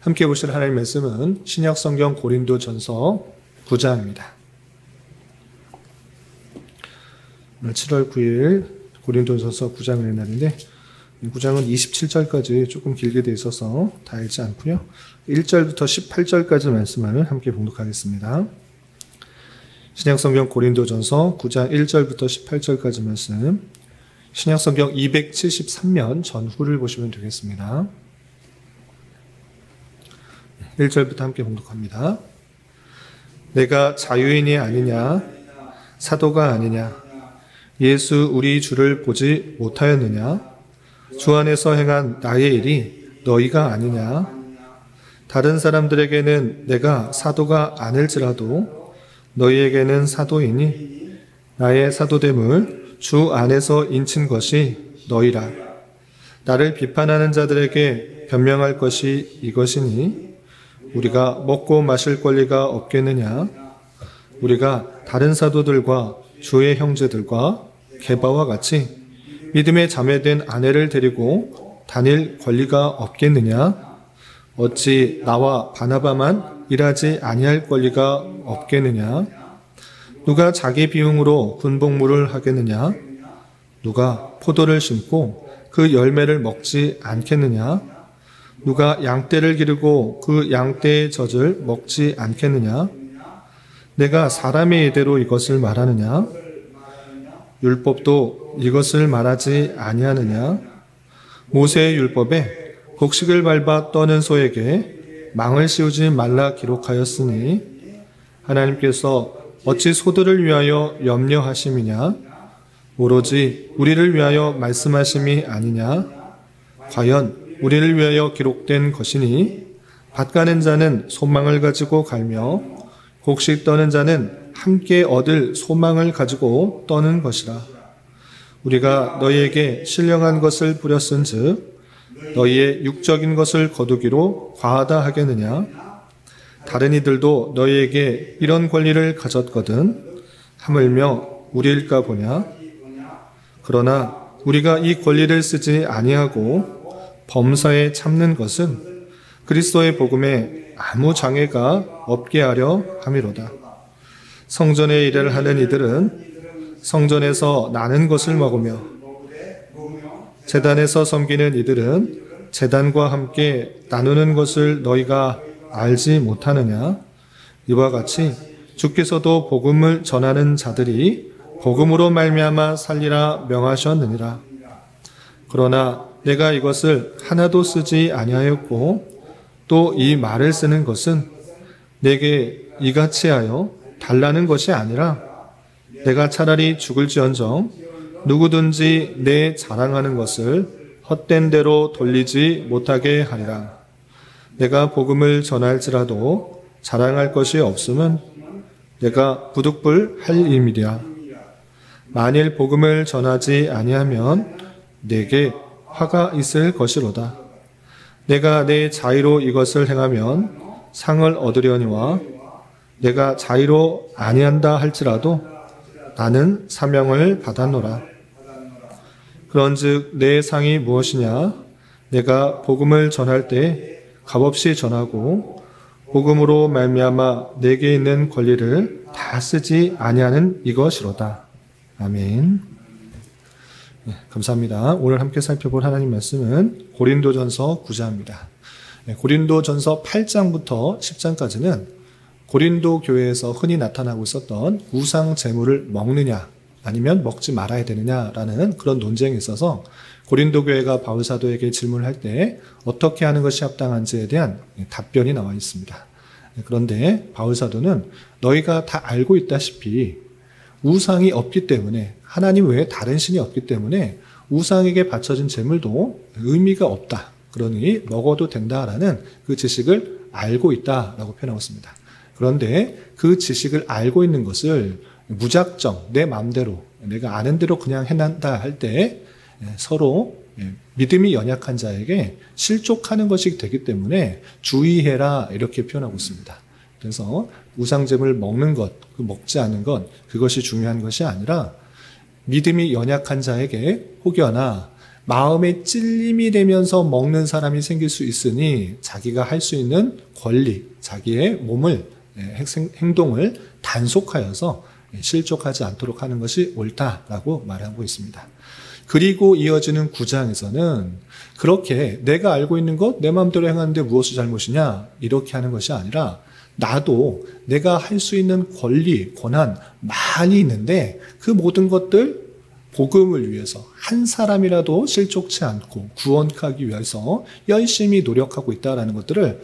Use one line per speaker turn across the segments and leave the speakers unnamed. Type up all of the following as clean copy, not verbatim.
함께 보실 하나님의 말씀은 신약 성경 고린도전서 9장입니다. 오늘 7월 9일 고린도전서 9장을 읽는 날인데, 9장은 27절까지 조금 길게 돼 있어서 다 읽지 않고요. 1절부터 18절까지 말씀을 함께 봉독하겠습니다. 신약성경 고린도전서 9장 1절부터 18절까지 말씀, 신약성경 273면 전후를 보시면 되겠습니다. 1절부터 함께 봉독합니다. 내가 자유인이 아니냐, 사도가 아니냐, 예수 우리 주를 보지 못하였느냐, 주 안에서 행한 나의 일이 너희가 아니냐, 다른 사람들에게는 내가 사도가 아닐지라도 너희에게는 사도이니 나의 사도됨을 주 안에서 인친 것이 너희라. 나를 비판하는 자들에게 변명할 것이 이것이니 우리가 먹고 마실 권리가 없겠느냐, 우리가 다른 사도들과 주의 형제들과 게바와 같이 믿음에 자매된 아내를 데리고 다닐 권리가 없겠느냐, 어찌 나와 바나바만 일하지 아니할 권리가 없겠느냐, 누가 자기 비용으로 군복무를 하겠느냐, 누가 포도를 심고 그 열매를 먹지 않겠느냐, 누가 양떼를 기르고 그 양떼의 젖을 먹지 않겠느냐, 내가 사람의 이대로 이것을 말하느냐, 율법도 이것을 말하지 아니하느냐, 모세의 율법에 곡식을 밟아 떠는 소에게 망을 씌우지 말라 기록하였으니 하나님께서 어찌 소들을 위하여 염려하심이냐, 오로지 우리를 위하여 말씀하심이 아니냐, 과연 우리를 위하여 기록된 것이니 밭 가는 자는 소망을 가지고 갈며 곡식 떠는 자는 함께 얻을 소망을 가지고 떠는 것이라. 우리가 너희에게 신령한 것을 뿌렸은즉 너희의 육적인 것을 거두기로 과하다 하겠느냐, 다른 이들도 너희에게 이런 권리를 가졌거든 하물며 우리일까 보냐. 그러나 우리가 이 권리를 쓰지 아니하고 범사에 참는 것은 그리스도의 복음에 아무 장애가 없게 하려 함이로다. 성전의 일을 하는 이들은 성전에서 나는 것을 먹으며 제단에서 섬기는 이들은 제단과 함께 나누는 것을 너희가 알지 못하느냐. 이와 같이 주께서도 복음을 전하는 자들이 복음으로 말미암아 살리라 명하셨느니라. 그러나 내가 이것을 하나도 쓰지 아니하였고 또 이 말을 쓰는 것은 내게 이같이 하여 달라는 것이 아니라 내가 차라리 죽을지언정 누구든지 내 자랑하는 것을 헛된 대로 돌리지 못하게 하리라. 내가 복음을 전할지라도 자랑할 것이 없음은 내가 부득불 할 일이라. 만일 복음을 전하지 아니하면 내게 화가 있을 것이로다. 내가 내 자의로 이것을 행하면 상을 얻으려니와 내가 자의로 아니한다 할지라도 나는 사명을 받았노라. 그런즉 내 상이 무엇이냐? 내가 복음을 전할 때 값없이 전하고 복음으로 말미암아 내게 있는 권리를 다 쓰지 아니하는 이것이로다. 아멘. 네, 감사합니다. 오늘 함께 살펴볼 하나님 말씀은 고린도전서 9장입니다. 네, 고린도전서 8장부터 10장까지는 고린도 교회에서 흔히 나타나고 있었던 우상 제물을 먹느냐 아니면 먹지 말아야 되느냐라는 그런 논쟁이 있어서 고린도 교회가 바울 사도에게 질문을 할 때 어떻게 하는 것이 합당한지에 대한 답변이 나와 있습니다. 그런데 바울 사도는 너희가 다 알고 있다시피 우상이 없기 때문에, 하나님 외에 다른 신이 없기 때문에 우상에게 바쳐진 제물도 의미가 없다. 그러니 먹어도 된다라는 그 지식을 알고 있다라고 표현하고 있습니다. 그런데 그 지식을 알고 있는 것을 무작정 내 마음대로 내가 아는 대로 그냥 해난다 할 때 서로 믿음이 연약한 자에게 실족하는 것이 되기 때문에 주의해라 이렇게 표현하고 있습니다. 그래서 우상제물 먹는 것, 먹지 않는 것, 그것이 중요한 것이 아니라 믿음이 연약한 자에게 혹여나 마음에 찔림이 되면서 먹는 사람이 생길 수 있으니 자기가 할 수 있는 권리, 자기의 몸을, 행동을 단속하여서 실족하지 않도록 하는 것이 옳다라고 말하고 있습니다. 그리고 이어지는 9장에서는 그렇게 내가 알고 있는 것, 내 마음대로 행하는데 무엇이 잘못이냐 이렇게 하는 것이 아니라 나도 내가 할 수 있는 권리, 권한 많이 있는데 그 모든 것들 복음을 위해서 한 사람이라도 실족치 않고 구원하기 위해서 열심히 노력하고 있다는 것들을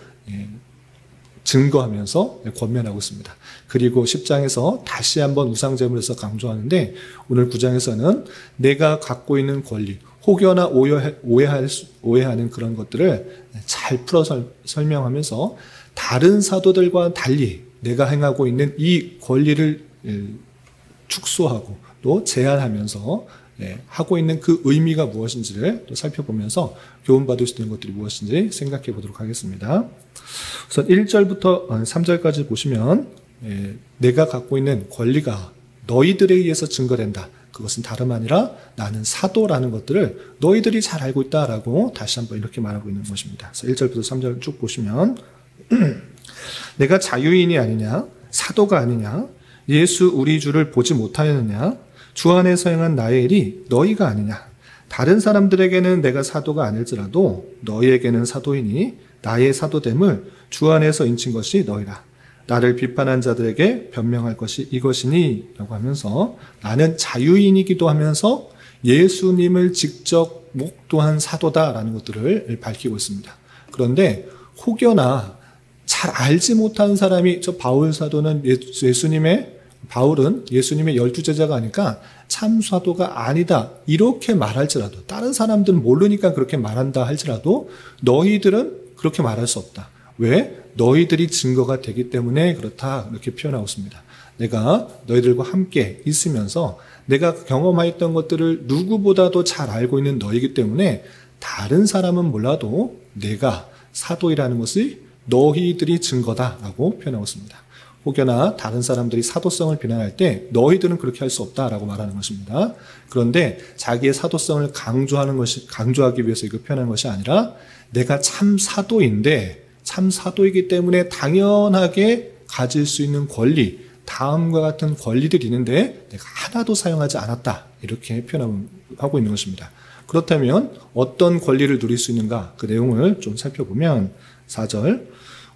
증거하면서 권면하고 있습니다. 그리고 10장에서 다시 한번 우상제물에서 강조하는데 오늘 9장에서는 내가 갖고 있는 권리, 혹여나 오해하는 그런 것들을 잘 풀어 설명하면서 다른 사도들과 달리 내가 행하고 있는 이 권리를 축소하고 또 제한하면서 하고 있는 그 의미가 무엇인지를 또 살펴보면서 교훈받을 수 있는 것들이 무엇인지 생각해 보도록 하겠습니다. 우선 1절부터 3절까지 보시면 내가 갖고 있는 권리가 너희들에 의해서 증거된다. 그것은 다름 아니라 나는 사도라는 것들을 너희들이 잘 알고 있다라고 다시 한번 이렇게 말하고 있는 것입니다. 그래서 1절부터 3절 쭉 보시면 내가 자유인이 아니냐? 사도가 아니냐? 예수 우리 주를 보지 못하였느냐? 주 안에서 행한 나의 일이 너희가 아니냐? 다른 사람들에게는 내가 사도가 아닐지라도 너희에게는 사도이니 나의 사도됨을 주 안에서 인친 것이 너희라. 나를 비판한 자들에게 변명할 것이 이것이니 라고 하면서 나는 자유인이기도 하면서 예수님을 직접 목도한 사도다라는 것들을 밝히고 있습니다. 그런데 혹여나 잘 알지 못하는 사람이 저 바울 사도는 바울은 예수님의 12제자가 아니까 참 사도가 아니다 이렇게 말할지라도 다른 사람들은 모르니까 그렇게 말한다 할지라도 너희들은 그렇게 말할 수 없다. 왜? 너희들이 증거가 되기 때문에 그렇다 이렇게 표현하고 있습니다. 내가 너희들과 함께 있으면서 내가 경험하였던 것들을 누구보다도 잘 알고 있는 너희이기 때문에 다른 사람은 몰라도 내가 사도이라는 것이 너희들이 증거다라고 표현하고 있습니다. 혹여나 다른 사람들이 사도성을 비난할 때 너희들은 그렇게 할 수 없다라고 말하는 것입니다. 그런데 자기의 사도성을 강조하기 위해서 이거 표현하는 것이 아니라 내가 참 사도인데 참 사도이기 때문에 당연하게 가질 수 있는 권리, 다음과 같은 권리들이 있는데 내가 하나도 사용하지 않았다 이렇게 표현하고 있는 것입니다. 그렇다면 어떤 권리를 누릴 수 있는가 그 내용을 좀 살펴보면 4절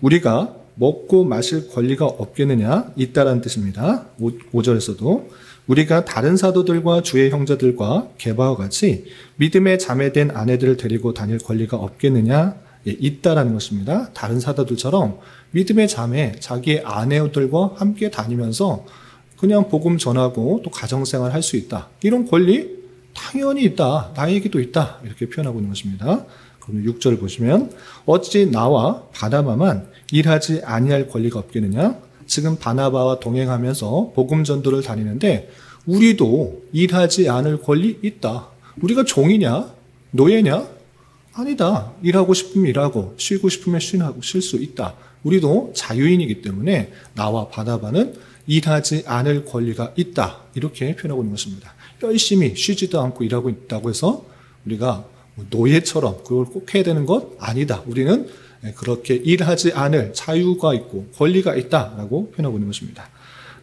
우리가 먹고 마실 권리가 없겠느냐 있다라는 뜻입니다. 5절에서도 우리가 다른 사도들과 주의 형제들과 게바와 같이 믿음에 자매된 아내들을 데리고 다닐 권리가 없겠느냐 있다라는 것입니다. 다른 사도들처럼 믿음의 자매, 자기의 아내들과 함께 다니면서 그냥 복음 전하고 또 가정생활 할 수 있다. 이런 권리 당연히 있다. 나에게도 있다. 이렇게 표현하고 있는 것입니다. 그럼 6절 보시면 어찌 나와 바나바만 일하지 아니할 권리가 없겠느냐? 지금 바나바와 동행하면서 복음 전도를 다니는데 우리도 일하지 않을 권리 있다. 우리가 종이냐? 노예냐? 아니다. 일하고 싶으면 일하고 쉬고 싶으면 쉴 수 있다. 우리도 자유인이기 때문에 나와 바나바는 일하지 않을 권리가 있다. 이렇게 표현하고 있는 것입니다. 열심히 쉬지도 않고 일하고 있다고 해서 우리가 노예처럼 그걸 꼭 해야 되는 것 아니다. 우리는 그렇게 일하지 않을 자유가 있고 권리가 있다라고 표현하고 있는 것입니다.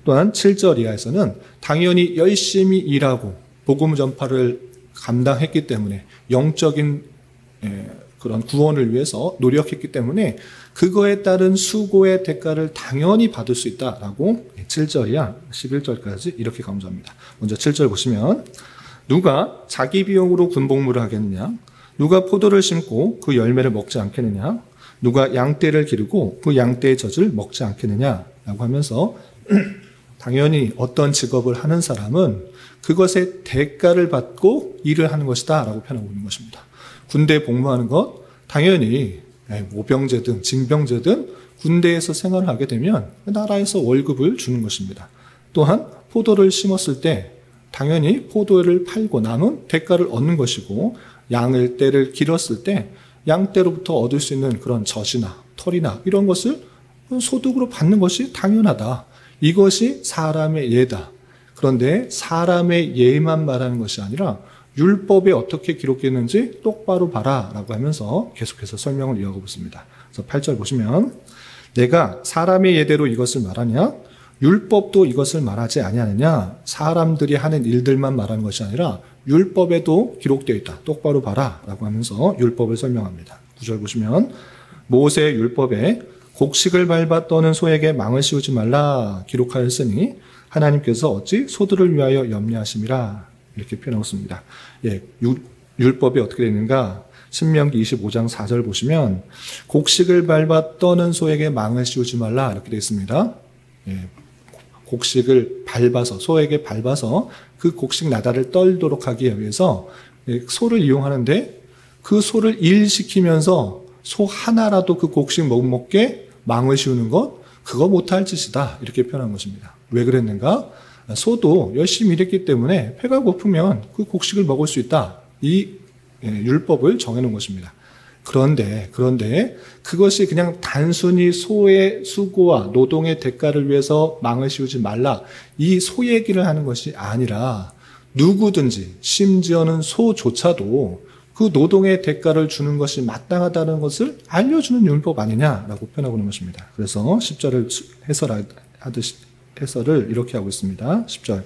또한 7절 이하에서는 당연히 열심히 일하고 복음 전파를 감당했기 때문에 영적인 그런 구원을 위해서 노력했기 때문에 그거에 따른 수고의 대가를 당연히 받을 수 있다라고 7절 이하 11절까지 이렇게 강조합니다. 먼저 7절 보시면 누가 자기 비용으로 군복무를 하겠느냐? 누가 포도를 심고 그 열매를 먹지 않겠느냐? 누가 양떼를 기르고 그 양떼의 젖을 먹지 않겠느냐? 라고 하면서 당연히 어떤 직업을 하는 사람은 그것의 대가를 받고 일을 하는 것이다 라고 표현하고 있는 것입니다. 군대에 복무하는 것 당연히 모병제든 징병제든 군대에서 생활을 하게 되면 나라에서 월급을 주는 것입니다. 또한 포도를 심었을 때 당연히 포도를 팔고 남은 대가를 얻는 것이고 양떼를 기렀을 때 양떼로부터 얻을 수 있는 그런 젖이나 털이나 이런 것을 소득으로 받는 것이 당연하다. 이것이 사람의 예다. 그런데 사람의 예만 말하는 것이 아니라 율법에 어떻게 기록됐는지 똑바로 봐라 라고 하면서 계속해서 설명을 이어가고 있습니다. 그래서 8절 보시면 내가 사람의 예대로 이것을 말하냐? 율법도 이것을 말하지 아니하느냐? 사람들이 하는 일들만 말하는 것이 아니라 율법에도 기록되어 있다. 똑바로 봐라 라고 하면서 율법을 설명합니다. 9절 보시면 모세의 율법에 곡식을 밟아 떠는 소에게 망을 씌우지 말라 기록하였으니 하나님께서 어찌 소들을 위하여 염려하심이라 이렇게 표현하고 있습니다. 예, 율법이 어떻게 되는가? 신명기 25장 4절 보시면 곡식을 밟아 떠는 소에게 망을 씌우지 말라 이렇게 되어 있습니다. 예, 곡식을 밟아서 소에게 밟아서 그 곡식 나다를 떨도록 하기 위해서 소를 이용하는데 그 소를 일시키면서 소 하나라도 그 곡식 못 먹게 망을 씌우는 것 그거 못할 짓이다 이렇게 표현한 것입니다. 왜 그랬는가? 소도 열심히 일했기 때문에 배가 고프면 그 곡식을 먹을 수 있다. 이 율법을 정해놓은 것입니다. 그런데 그것이 그냥 단순히 소의 수고와 노동의 대가를 위해서 망을 씌우지 말라 이 소 얘기를 하는 것이 아니라 누구든지 심지어는 소조차도 그 노동의 대가를 주는 것이 마땅하다는 것을 알려주는 율법 아니냐라고 표현하고 있는 것입니다. 그래서 10절을 해설을 이렇게 하고 있습니다. 10절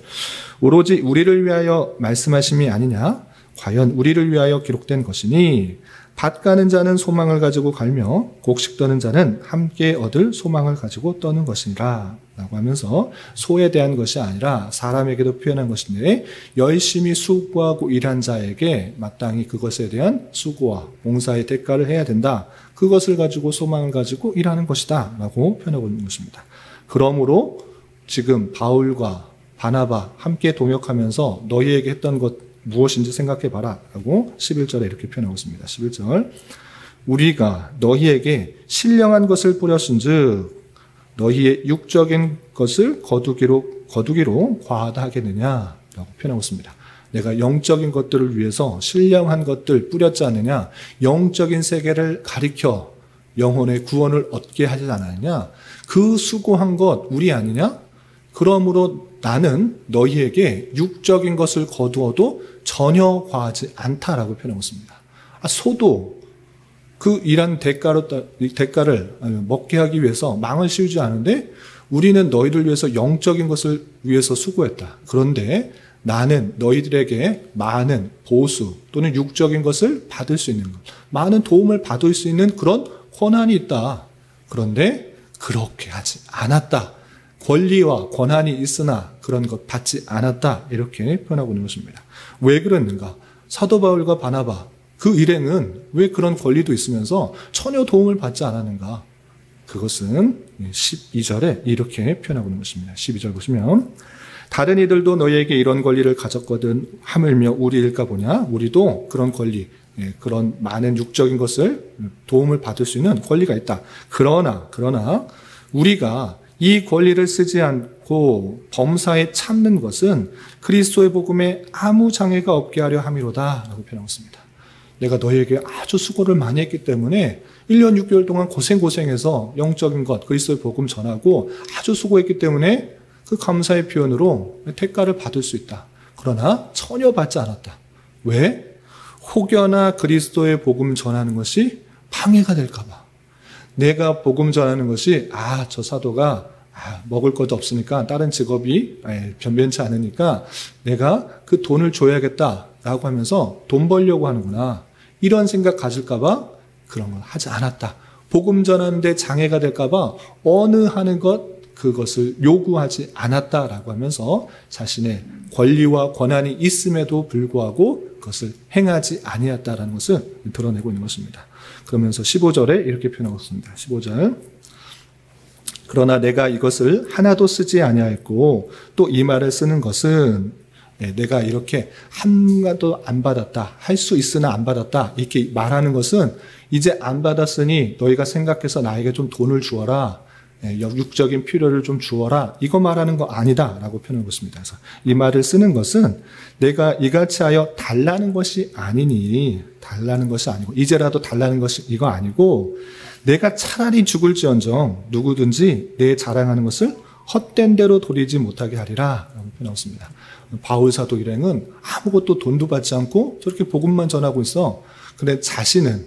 오로지 우리를 위하여 말씀하심이 아니냐 과연 우리를 위하여 기록된 것이니 밭 가는 자는 소망을 가지고 갈며 곡식 떠는 자는 함께 얻을 소망을 가지고 떠는 것이니라 라고 하면서 소에 대한 것이 아니라 사람에게도 표현한 것인데 열심히 수고하고 일한 자에게 마땅히 그것에 대한 수고와 봉사의 대가를 해야 된다. 그것을 가지고 소망을 가지고 일하는 것이다 라고 표현하고 있는 것입니다. 그러므로 지금 바울과 바나바 함께 동역하면서 너희에게 했던 것 무엇인지 생각해봐라 라고 11절에 이렇게 표현하고 있습니다. 11절 우리가 너희에게 신령한 것을 뿌렸은즉 너희의 육적인 것을 거두기로 과하다 하겠느냐 라고 표현하고 있습니다. 내가 영적인 것들을 위해서 신령한 것들 뿌렸지 않느냐 영적인 세계를 가리켜 영혼의 구원을 얻게 하지 않았느냐 그 수고한 것 우리 아니냐 그러므로 나는 너희에게 육적인 것을 거두어도 전혀 과하지 않다라고 표현하고 있습니다. 소도 그 일한 대가를 먹게 하기 위해서 망을 씌우지 않은데 우리는 너희들 위해서 영적인 것을 위해서 수고했다. 그런데 나는 너희들에게 많은 보수 또는 육적인 것을 받을 수 있는 것, 많은 도움을 받을 수 있는 그런 권한이 있다. 그런데 그렇게 하지 않았다. 권리와 권한이 있으나 그런 것 받지 않았다. 이렇게 표현하고 있는 것입니다. 왜 그랬는가? 사도 바울과 바나바 그 일행은 왜 그런 권리도 있으면서 전혀 도움을 받지 않았는가? 그것은 12절에 이렇게 표현하고 있는 것입니다. 12절 보시면 다른 이들도 너희에게 이런 권리를 가졌거든 하물며 우리일까 보냐? 우리도 그런 권리, 그런 많은 육적인 것을 도움을 받을 수 있는 권리가 있다. 그러나 우리가 이 권리를 쓰지 않고 범사에 참는 것은 그리스도의 복음에 아무 장애가 없게 하려 함이로다 라고 표현하고 있습니다. 내가 너희에게 아주 수고를 많이 했기 때문에 1년 6개월 동안 고생해서 영적인 것, 그리스도의 복음 전하고 아주 수고했기 때문에 그 감사의 표현으로 대가를 받을 수 있다. 그러나 전혀 받지 않았다. 왜? 혹여나 그리스도의 복음 전하는 것이 방해가 될까 봐. 내가 복음 전하는 것이 저 사도가 먹을 것도 없으니까 다른 직업이 변변치 않으니까 내가 그 돈을 줘야겠다라고 하면서 돈 벌려고 하는구나. 이런 생각 가질까 봐 그런 걸 하지 않았다. 복음 전하는데 장애가 될까 봐 어느 하는 그것을 요구하지 않았다라고 하면서 자신의 권리와 권한이 있음에도 불구하고 그것을 행하지 아니했다라는 것을 드러내고 있는 것입니다. 그러면서 15절에 이렇게 표현하고 있습니다. 15절 그러나 내가 이것을 하나도 쓰지 아니하였고 또 이 말을 쓰는 것은 내가 이렇게 하나도 안 받았다. 할 수 있으나 안 받았다. 이렇게 말하는 것은 이제 안 받았으니 너희가 생각해서 나에게 좀 돈을 주어라. 육적인 필요를 좀 주어라. 이거 말하는 거 아니다. 라고 표현하고 있습니다. 그래서 이 말을 쓰는 것은 내가 이같이 하여 달라는 것이 아니니 달라는 것이 아니고 이제라도 달라는 것이 이거 아니고 내가 차라리 죽을지언정 누구든지 내 자랑하는 것을 헛된 대로 돌리지 못하게 하리라 라고 표현하고 있습니다. 바울 사도 일행은 아무것도 돈도 받지 않고 저렇게 복음만 전하고 있어. 근데 자신은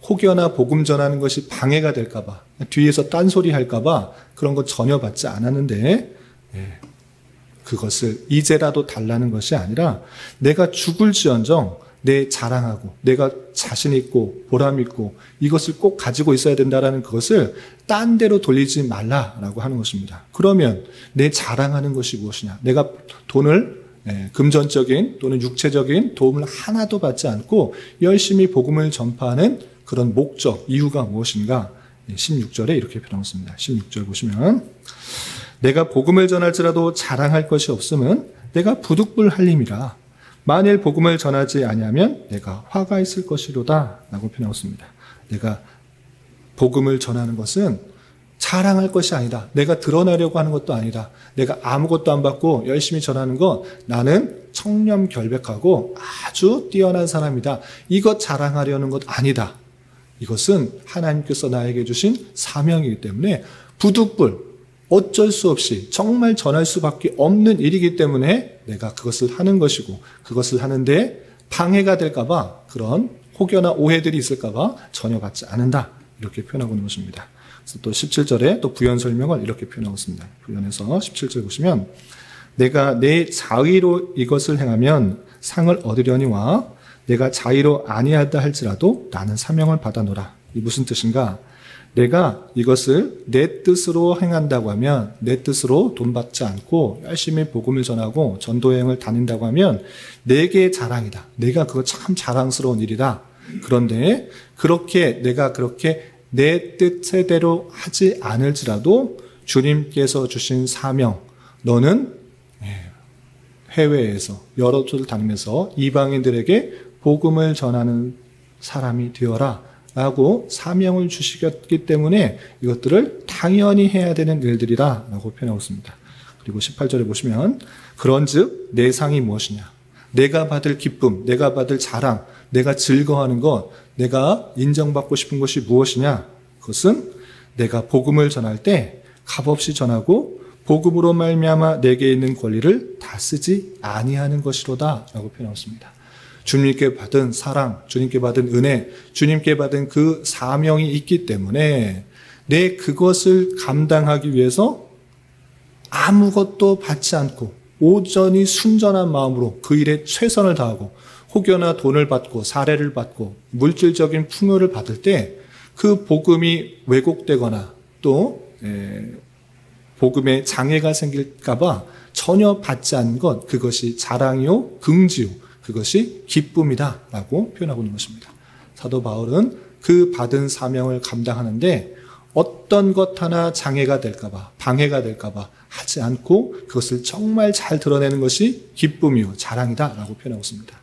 혹여나 복음 전하는 것이 방해가 될까 봐, 뒤에서 딴소리 할까 봐 그런 거 전혀 받지 않았는데 그것을 이제라도 달라는 것이 아니라 내가 죽을지언정 내 자랑하고 내가 자신 있고 보람 있고 이것을 꼭 가지고 있어야 된다라는 그것을 딴 데로 돌리지 말라라고 하는 것입니다. 그러면 내 자랑하는 것이 무엇이냐? 내가 돈을 금전적인 또는 육체적인 도움을 하나도 받지 않고 열심히 복음을 전파하는 그런 목적, 이유가 무엇인가? 16절에 이렇게 표현하고 있습니다. 16절 보시면 내가 복음을 전할지라도 자랑할 것이 없으면 내가 부득불 할림이라. 만일 복음을 전하지 아니하면 내가 화가 있을 것이로다 라고 표현하고 있습니다. 내가 복음을 전하는 것은 자랑할 것이 아니다. 내가 드러나려고 하는 것도 아니다. 내가 아무것도 안 받고 열심히 전하는 것, 나는 청렴결백하고 아주 뛰어난 사람이다. 이것 자랑하려는 것 아니다. 이것은 하나님께서 나에게 주신 사명이기 때문에 부득불 어쩔 수 없이 정말 전할 수밖에 없는 일이기 때문에 내가 그것을 하는 것이고 그것을 하는데 방해가 될까 봐 그런 혹여나 오해들이 있을까 봐 전혀 받지 않는다. 이렇게 표현하고 있는 것입니다. 그래서 또 17절에 또 부연 설명을 이렇게 표현하고 있습니다. 부연에서 17절 보시면 내가 내 자의로 이것을 행하면 상을 얻으려니와 내가 자의로 아니하다 할지라도 나는 사명을 받아노라. 이 무슨 뜻인가? 내가 이것을 내 뜻으로 행한다고 하면 내 뜻으로 돈 받지 않고 열심히 복음을 전하고 전도여행을 다닌다고 하면 내게 자랑이다. 내가 그거 참 자랑스러운 일이다. 그런데 내가 그렇게 내 뜻대로 하지 않을지라도 주님께서 주신 사명, 너는 해외에서 여러 곳을 다니면서 이방인들에게 복음을 전하는 사람이 되어라 라고 사명을 주시기 때문에 이것들을 당연히 해야 되는 일들이라 라고 표현하고 있습니다. 그리고 18절에 보시면 그런즉 내 상이 무엇이냐? 내가 받을 기쁨, 내가 받을 자랑, 내가 즐거워하는 것, 내가 인정받고 싶은 것이 무엇이냐? 그것은 내가 복음을 전할 때 값없이 전하고 복음으로 말미암아 내게 있는 권리를 다 쓰지 아니하는 것이로다 라고 표현하고 있습니다. 주님께 받은 사랑, 주님께 받은 은혜, 주님께 받은 그 사명이 있기 때문에 내 그것을 감당하기 위해서 아무것도 받지 않고 온전히 순전한 마음으로 그 일에 최선을 다하고 혹여나 돈을 받고 사례를 받고 물질적인 풍요를 받을 때 그 복음이 왜곡되거나 또 복음에 장애가 생길까 봐 전혀 받지 않는 것, 그것이 자랑이요 긍지요 그것이 기쁨이다 라고 표현하고 있는 것입니다. 사도 바울은 그 받은 사명을 감당하는데 어떤 것 하나 장애가 될까 봐 방해가 될까 봐 하지 않고 그것을 정말 잘 드러내는 것이 기쁨이요 자랑이다 라고 표현하고 있습니다.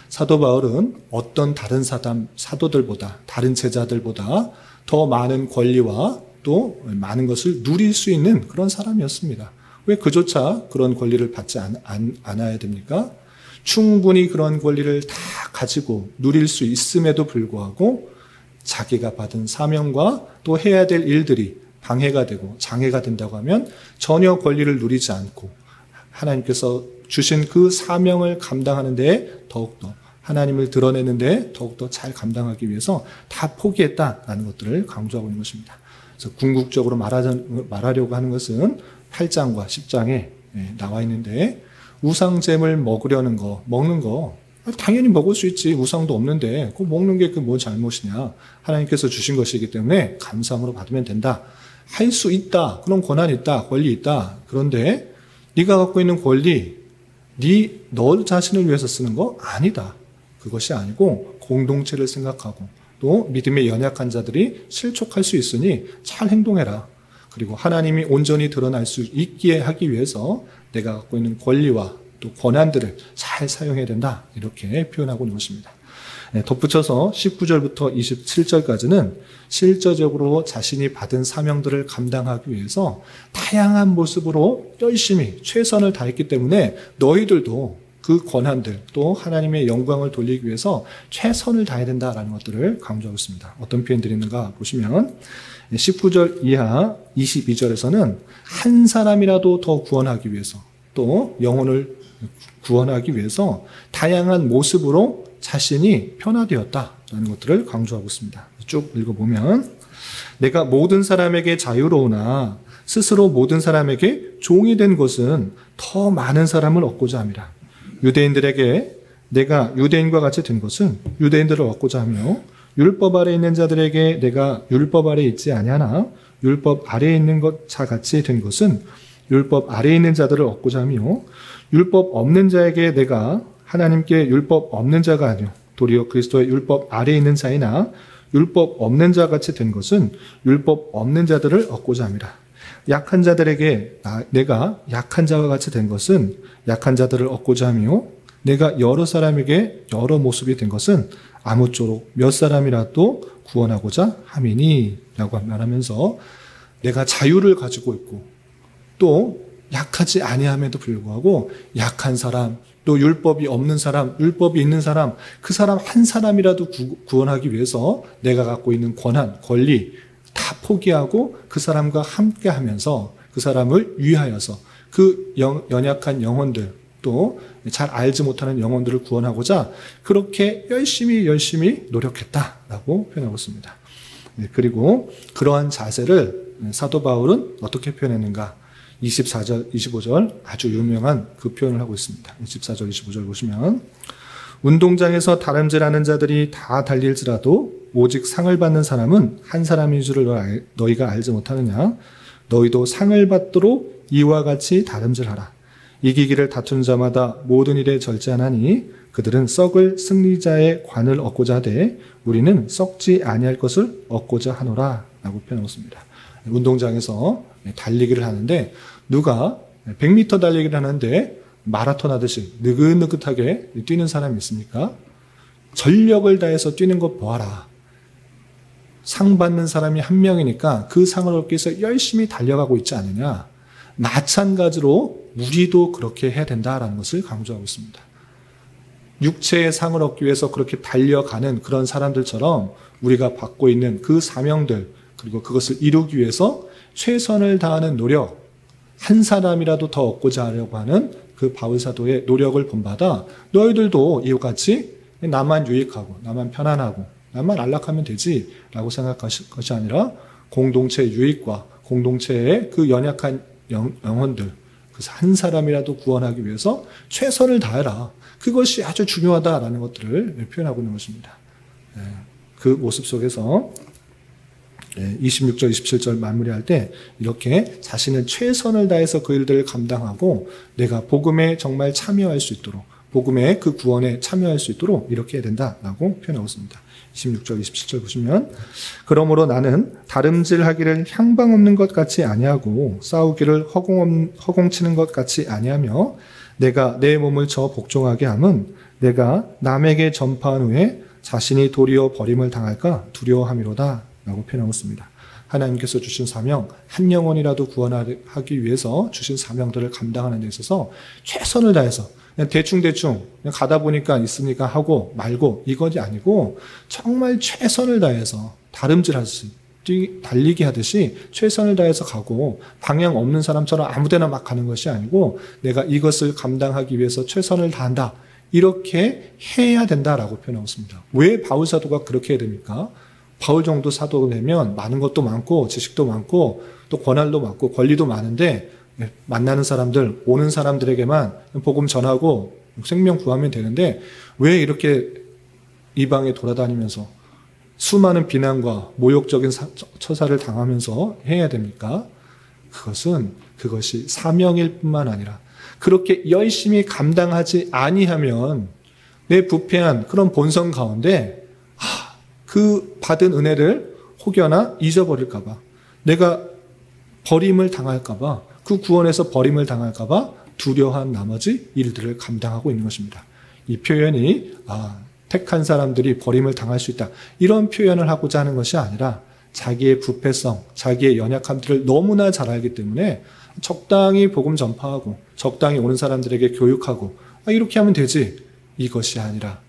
사도 바울은 어떤 다른 사도들보다 다른 제자들보다 더 많은 권리와 또 많은 것을 누릴 수 있는 그런 사람이었습니다. 왜 그조차 그런 권리를 받지 않아야 됩니까? 충분히 그런 권리를 다 가지고 누릴 수 있음에도 불구하고 자기가 받은 사명과 또 해야 될 일들이 방해가 되고 장애가 된다고 하면 전혀 권리를 누리지 않고 하나님께서 주신 그 사명을 감당하는 데 더욱더 하나님을 드러내는 데 더욱더 잘 감당하기 위해서 다 포기했다라는 것들을 강조하고 있는 것입니다. 그래서 궁극적으로 말하려고 하는 것은 8장과 10장에 나와 있는데 우상잼을 먹는 거 당연히 먹을 수 있지. 우상도 없는데 그거 먹는 게 그 뭐 잘못이냐. 하나님께서 주신 것이기 때문에 감사함으로 받으면 된다. 할 수 있다. 그런 권한이 있다. 권리 있다. 그런데 네가 갖고 있는 권리 너 자신을 위해서 쓰는 거 아니다. 그것이 아니고 공동체를 생각하고 또 믿음의 연약한 자들이 실족할 수 있으니 잘 행동해라. 그리고 하나님이 온전히 드러날 수 있게 하기 위해서 내가 갖고 있는 권리와 또 권한들을 잘 사용해야 된다. 이렇게 표현하고 있는 것입니다. 덧붙여서 19절부터 27절까지는 실제적으로 자신이 받은 사명들을 감당하기 위해서 다양한 모습으로 열심히 최선을 다했기 때문에 너희들도 그 권한들 또 하나님의 영광을 돌리기 위해서 최선을 다해야 된다라는 것들을 강조하고 있습니다. 어떤 표현들이 있는가 보시면 19절 이하 22절에서는 한 사람이라도 더 구원하기 위해서 또 영혼을 구원하기 위해서 다양한 모습으로 자신이 변화되었다라는 것들을 강조하고 있습니다. 쭉 읽어보면 내가 모든 사람에게 자유로우나 스스로 모든 사람에게 종이 된 것은 더 많은 사람을 얻고자 함이라. 유대인들에게 내가 유대인과 같이 된 것은 유대인들을 얻고자 하며 율법 아래 있는 자들에게 내가 율법 아래 있지 아니하나 율법 아래에 있는 것과 같이 된 것은 율법 아래에 있는 자들을 얻고자 하며 율법 없는 자에게 내가 하나님께 율법 없는 자가 아니요 도리어 그리스도의 율법 아래에 있는 자이나 율법 없는 자 같이 된 것은 율법 없는 자들을 얻고자 함이라. 약한 자들에게 내가 약한 자와 같이 된 것은 약한 자들을 얻고자 하며 내가 여러 사람에게 여러 모습이 된 것은 아무쪼록 몇 사람이라도 구원하고자 함이니 라고 말하면서 내가 자유를 가지고 있고 또 약하지 아니함에도 불구하고 약한 사람 또 율법이 없는 사람, 율법이 있는 사람, 그 사람 한 사람이라도 구원하기 위해서 내가 갖고 있는 권한, 권리 다 포기하고 그 사람과 함께 하면서 그 사람을 위하여서 그 연약한 영혼들 또 잘 알지 못하는 영혼들을 구원하고자 그렇게 열심히 노력했다라고 표현하고 있습니다. 그리고 그러한 자세를 사도 바울은 어떻게 표현했는가? 24절, 25절 아주 유명한 그 표현을 하고 있습니다. 24절, 25절 보시면 운동장에서 다름질하는 자들이 다 달릴지라도 오직 상을 받는 사람은 한 사람인 줄을 너희가 알지 못하느냐? 너희도 상을 받도록 이와 같이 다름질하라. 이기기를 다투는 자마다 모든 일에 절제하나니 그들은 썩을 승리자의 관을 얻고자 하되 우리는 썩지 아니할 것을 얻고자 하노라 라고 표현하고 있습니다. 운동장에서 달리기를 하는데 누가 100m 달리기를 하는데 마라톤 하듯이 느긋느긋하게 뛰는 사람이 있습니까? 전력을 다해서 뛰는 것 보아라. 상 받는 사람이 한 명이니까 그 상을 얻기 위해서 열심히 달려가고 있지 않느냐. 마찬가지로 우리도 그렇게 해야 된다라는 것을 강조하고 있습니다. 육체의 상을 얻기 위해서 그렇게 달려가는 그런 사람들처럼 우리가 받고 있는 그 사명들 그리고 그것을 이루기 위해서 최선을 다하는 노력, 한 사람이라도 더 얻고자 하려고 하는 그 바울 사도의 노력을 본받아 너희들도 이와 같이 나만 유익하고 나만 편안하고 나만 안락하면 되지 라고 생각할 것이 아니라 공동체 유익과 공동체의 그 연약한 영혼들 그래서 한 사람이라도 구원하기 위해서 최선을 다해라. 그것이 아주 중요하다라는 것들을 표현하고 있는 것입니다. 그 모습 속에서 26절, 27절 마무리할 때 이렇게 자신은 최선을 다해서 그 일들을 감당하고 내가 복음에 정말 참여할 수 있도록 복음의 그 구원에 참여할 수 있도록 이렇게 해야 된다라고 표현하고 있습니다. 26절, 27절 보시면 그러므로 나는 다름질하기를 향방 없는 것 같이 아니하고 싸우기를 허공치는 것 같이 아니하며 내가 내 몸을 저 복종하게 함은 내가 남에게 전파한 후에 자신이 도리어 버림을 당할까 두려워함이로다 라고 표현하고 있습니다. 하나님께서 주신 사명, 한 영혼이라도 구원하기 위해서 주신 사명들을 감당하는 데 있어서 최선을 다해서 그냥 대충 그냥 가다 보니까 있으니까 하고 말고 이것이 아니고 정말 최선을 다해서 다름질하듯이 달리기 하듯이 최선을 다해서 가고 방향 없는 사람처럼 아무데나 막 가는 것이 아니고 내가 이것을 감당하기 위해서 최선을 다한다. 이렇게 해야 된다라고 표현하고 있습니다. 왜 바울 사도가 그렇게 해야 됩니까? 바울 정도 사도가 되면 많은 것도 많고 지식도 많고 또 권한도 많고 권리도 많은데 만나는 사람들, 오는 사람들에게만 복음 전하고 생명 구하면 되는데 왜 이렇게 이방에 돌아다니면서 수많은 비난과 모욕적인 처사를 당하면서 해야 됩니까? 그것이 사명일 뿐만 아니라 그렇게 열심히 감당하지 아니하면 내 부패한 그런 본성 가운데 그 받은 은혜를 혹여나 잊어버릴까 봐 내가 버림을 당할까 봐 그 구원에서 버림을 당할까 봐 두려워한 나머지 일들을 감당하고 있는 것입니다. 이 표현이 택한 사람들이 버림을 당할 수 있다. 이런 표현을 하고자 하는 것이 아니라 자기의 부패성, 자기의 연약함들을 너무나 잘 알기 때문에 적당히 복음 전파하고 적당히 오는 사람들에게 교육하고 이렇게 하면 되지. 이것이 아니라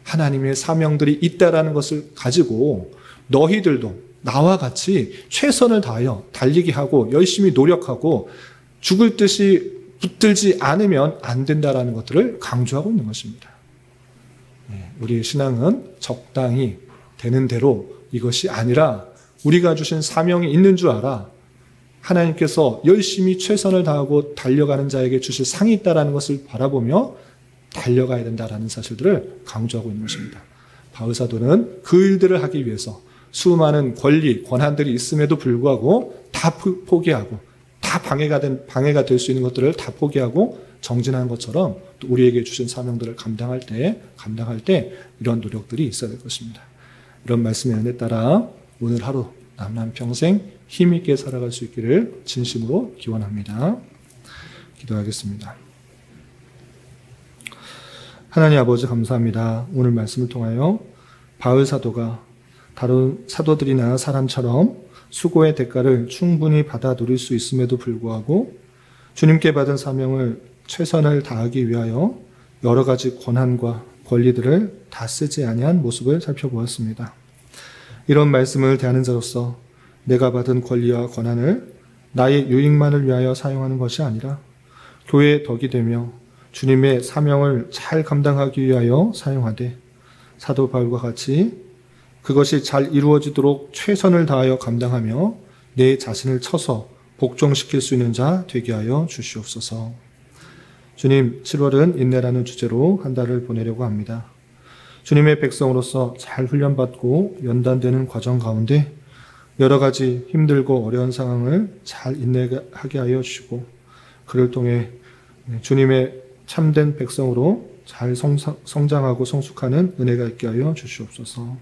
하나님의 사명들이 있다라는 것을 가지고 너희들도 나와 같이 최선을 다하여 달리게 하고 열심히 노력하고 죽을 듯이 붙들지 않으면 안 된다라는 것들을 강조하고 있는 것입니다. 우리의 신앙은 적당히 되는 대로 이것이 아니라 우리가 주신 사명이 있는 줄 알아. 하나님께서 열심히 최선을 다하고 달려가는 자에게 주실 상이 있다는 것을 바라보며 달려가야 된다는 사실들을 강조하고 있는 것입니다. 바울 사도는 그 일들을 하기 위해서 수많은 권리, 권한들이 있음에도 불구하고 다 포기하고 다 방해가 될 수 있는 것들을 다 포기하고 정진하는 것처럼 또 우리에게 주신 사명들을 감당할 때 이런 노력들이 있어야 될 것입니다. 이런 말씀의 은혜 따라 오늘 하루 남는 평생 힘있게 살아갈 수 있기를 진심으로 기원합니다. 기도하겠습니다. 하나님 아버지 감사합니다. 오늘 말씀을 통하여 바울 사도가 다른 사도들이나 사람처럼 수고의 대가를 충분히 받아 누릴 수 있음에도 불구하고 주님께 받은 사명을 최선을 다하기 위하여 여러 가지 권한과 권리들을 다 쓰지 아니한 모습을 살펴보았습니다. 이런 말씀을 대하는 자로서 내가 받은 권리와 권한을 나의 유익만을 위하여 사용하는 것이 아니라 교회의 덕이 되며 주님의 사명을 잘 감당하기 위하여 사용하되 사도 바울과 같이 그것이 잘 이루어지도록 최선을 다하여 감당하며 내 자신을 쳐서 복종시킬 수 있는 자 되게 하여 주시옵소서. 주님, 7월은 인내라는 주제로 한 달을 보내려고 합니다. 주님의 백성으로서 잘 훈련받고 연단되는 과정 가운데 여러 가지 힘들고 어려운 상황을 잘 인내하게 하여 주시고 그를 통해 주님의 참된 백성으로 잘 성장하고 성숙하는 은혜가 있게 하여 주시옵소서.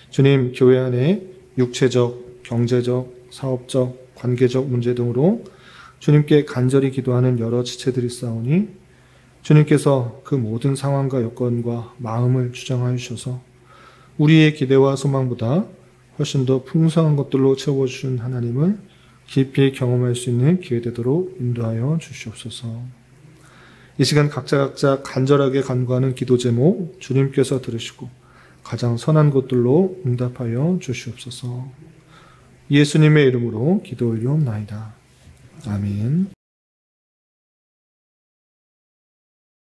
주님, 교회 안에 육체적, 경제적, 사업적, 관계적 문제 등으로 주님께 간절히 기도하는 여러 지체들이 있사오니 주님께서 그 모든 상황과 여건과 마음을 주장하여 주셔서 우리의 기대와 소망보다 훨씬 더 풍성한 것들로 채워주신 하나님을 깊이 경험할 수 있는 기회 되도록 인도하여 주시옵소서. 이 시간 각자 간절하게 간구하는 기도 제목 주님께서 들으시고 가장 선한 것들로 응답하여 주시옵소서. 예수님의 이름으로 기도 올리옵나이다. 아멘.